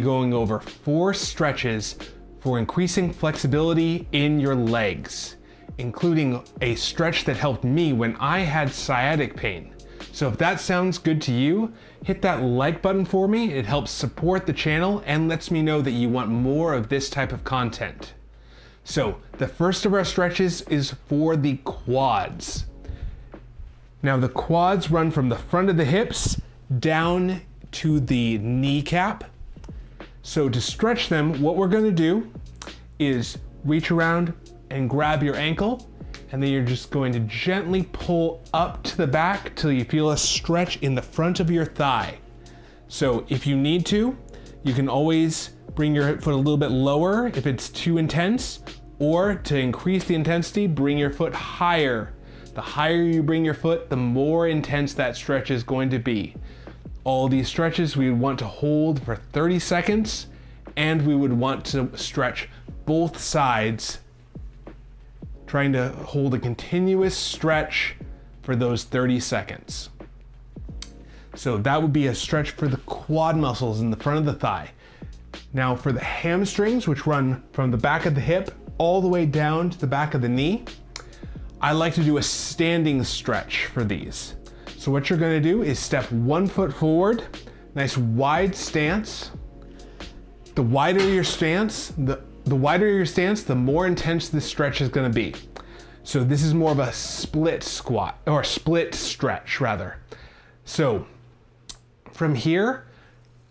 Going over 4 stretches for increasing flexibility in your legs, including a stretch that helped me when I had sciatic pain. So if that sounds good to you, hit that like button for me. It helps support the channel and lets me know that you want more of this type of content. So the first of our stretches is for the quads. Now the quads run from the front of the hips down to the kneecap. So to stretch them, what we're gonna do is reach around and grab your ankle, and then you're just going to gently pull up to the back till you feel a stretch in the front of your thigh. So if you need to, you can always bring your foot a little bit lower if it's too intense, or to increase the intensity, bring your foot higher. The higher you bring your foot, the more intense that stretch is going to be. All these stretches we would want to hold for 30 seconds, and we would want to stretch both sides, trying to hold a continuous stretch for those 30 seconds. So that would be a stretch for the quad muscles in the front of the thigh. Now for the hamstrings, which run from the back of the hip all the way down to the back of the knee, I like to do a standing stretch for these. So what you're gonna do is step 1 foot forward, nice wide stance. The wider your stance, the more intense this stretch is gonna be. So this is more of a split squat, or split stretch rather. So from here,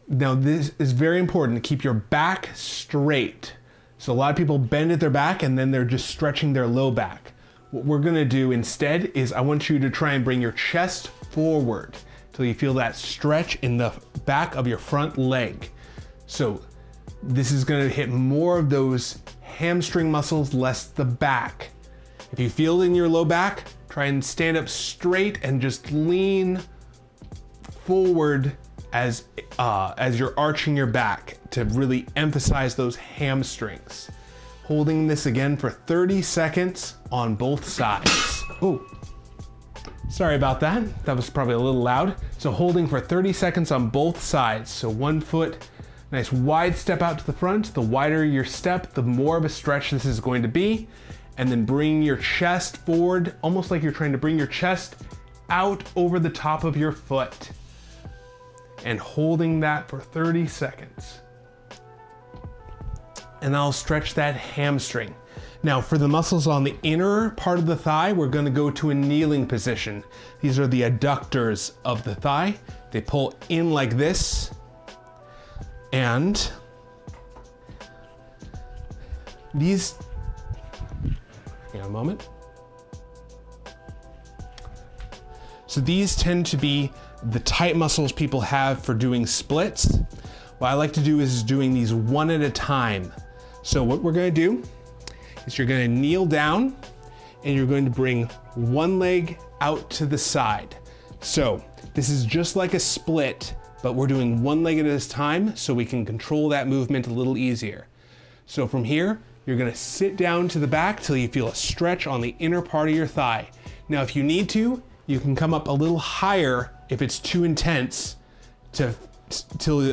now this is very important to keep your back straight. So a lot of people bend at their back and then they're just stretching their low back. What we're gonna do instead is I want you to try and bring your chest forward till you feel that stretch in the back of your front leg. So this is gonna hit more of those hamstring muscles, less the back. If you feel it in your low back, try and stand up straight and just lean forward as you're arching your back to really emphasize those hamstrings. Holding this again for 30 seconds on both sides. Oh, sorry about that. That was probably a little loud. So holding for 30 seconds on both sides. So 1 foot, nice wide step out to the front. The wider your step, the more of a stretch this is going to be. And then bring your chest forward, almost like you're trying to bring your chest out over the top of your foot. And holding that for 30 seconds. And I'll stretch that hamstring. Now for the muscles on the inner part of the thigh, we're gonna go to a kneeling position. These are the adductors of the thigh. They pull in like this. And these, hang on a moment. So these tend to be the tight muscles people have for doing splits. What I like to do is doing these one at a time. So what we're gonna do is you're gonna kneel down and you're going to bring one leg out to the side. So this is just like a split, but we're doing one leg at a time so we can control that movement a little easier. So from here, you're gonna sit down to the back till you feel a stretch on the inner part of your thigh. Now, if you need to, you can come up a little higher if it's too intense till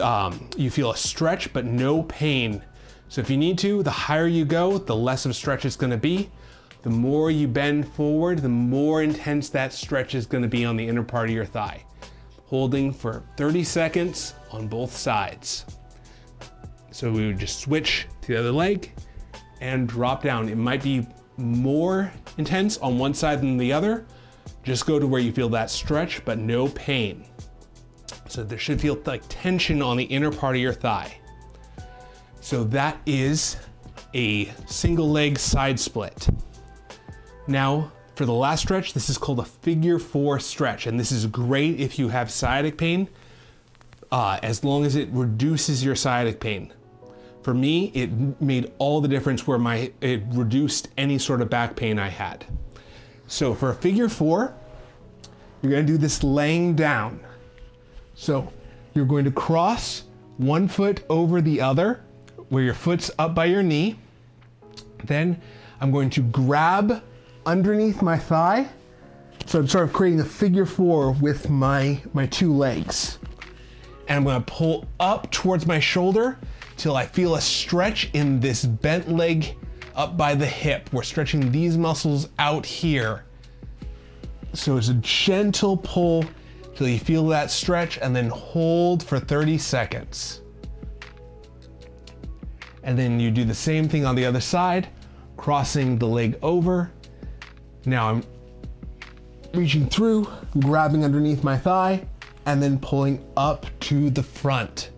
you feel a stretch but no pain. So if you need to, the higher you go, the less of a stretch it's gonna be. The more you bend forward, the more intense that stretch is gonna be on the inner part of your thigh. Holding for 30 seconds on both sides. So we would just switch to the other leg and drop down. It might be more intense on one side than the other. Just go to where you feel that stretch, but no pain. So there should feel like tension on the inner part of your thigh. So that is a single leg side split. Now for the last stretch, this is called a figure 4 stretch. And this is great if you have sciatic pain, as long as it reduces your sciatic pain. For me, it made all the difference where it reduced any sort of back pain I had. So for a figure 4, you're gonna do this laying down. So you're going to cross 1 foot over the other, where your foot's up by your knee. Then I'm going to grab underneath my thigh. So I'm sort of creating a figure 4 with my 2 legs. and I'm gonna pull up towards my shoulder till I feel a stretch in this bent leg up by the hip. We're stretching these muscles out here. So it's a gentle pull till you feel that stretch, and then hold for 30 seconds. And then you do the same thing on the other side, crossing the leg over. Now I'm reaching through, grabbing underneath my thigh, and then pulling up to the front,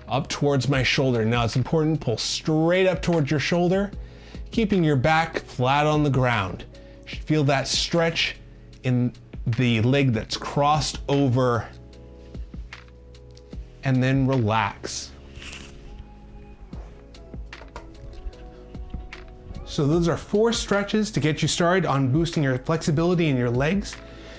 up towards my shoulder. Now it's important, pull straight up towards your shoulder, keeping your back flat on the ground. You should feel that stretch in the leg that's crossed over, and then relax. So those are 4 stretches to get you started on boosting your flexibility in your legs.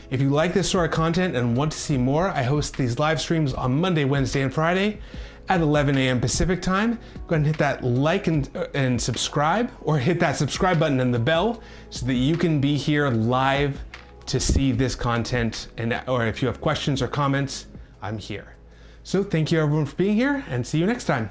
If you like this sort of content and want to see more, I host these live streams on Monday, Wednesday, and Friday at 11 a.m. Pacific time. Go ahead and hit that like and subscribe, or hit that subscribe button and the bell so that you can be here live to see this content, or if you have questions or comments, I'm here. So thank you everyone for being here, and see you next time.